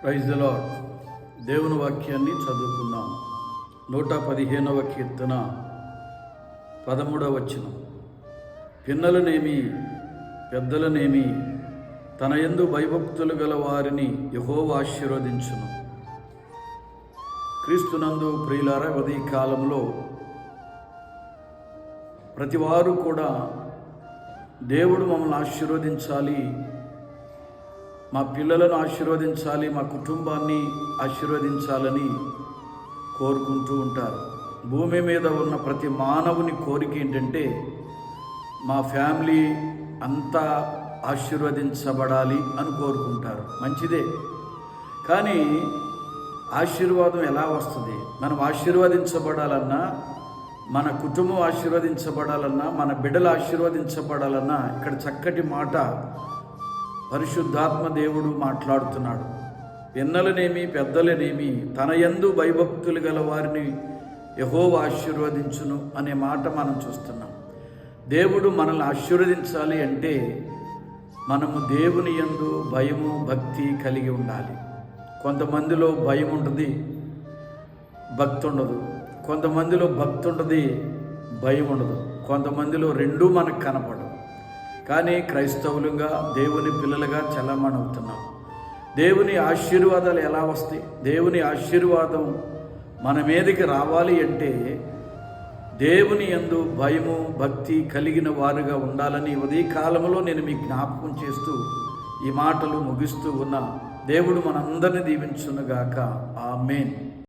Praise the lord. దేవుని వాక్యాన్ని చదువుకున్నాం. 115వ కీర్తన 13వ వచనం. పిన్నలనేమి పెద్దలనేమి తన యందు భయభక్తులు గల వారిని యెహోవా ఆశీర్వదించును. క్రీస్తునందు ప్రియులారా, ఉదయ కాలంలో ప్రతివారు కూడా దేవుడు మమ్మల్ని ఆశీర్వదించాలి, మా పిల్లలను ఆశీర్వదించాలి, మా కుటుంబాన్ని ఆశీర్వదించాలని కోరుకుంటూ ఉంటారు. భూమి మీద ఉన్న ప్రతి మానవుని కోరిక ఏంటంటే మా ఫ్యామిలీ అంతా ఆశీర్వదించబడాలి అని కోరుకుంటారు. మంచిదే, కానీ ఆశీర్వాదం ఎలా వస్తుంది? మనం ఆశీర్వదించబడాలన్నా, మన కుటుంబం ఆశీర్వదించబడాలన్నా, మన బిడ్డలు ఆశీర్వదించబడాలన్నా ఇక్కడ చక్కటి మాట పరిశుద్ధాత్మ దేవుడు మాట్లాడుతున్నాడు. పిన్నలనేమి పెద్దలనేమి తన యందు భయభక్తులు గల వారిని యెహోవా ఆశీర్వదించును అనే మాట మనం చూస్తున్నాం. దేవుడు మనల్ని ఆశీర్వదించాలి అంటే మనము దేవుని యందు భయము భక్తి కలిగి ఉండాలి. కొంతమందిలో భయం ఉంటుంది, భక్తి ఉండదు. కొంతమందిలో భక్తి ఉంటుంది, భయం ఉండదు. కొంతమందిలో రెండూ మనకు కనపడవు. కానీ క్రైస్తవులుగా దేవుని పిల్లలుగా చలమణవుతున్నాం. దేవుని ఆశీర్వాదాలు ఎలా వస్తాయి? దేవుని ఆశీర్వాదం మన మీదకి రావాలి అంటే దేవుని యందు భయము భక్తి కలిగిన వారుగా ఉండాలని ఉదయ కాలంలో నేను మీకు జ్ఞాపకం చేస్తూ ఈ మాటలు ముగిస్తూ ఉన్నా. దేవుడు మనందరినీ దీవించునుగాక. ఆమేన్.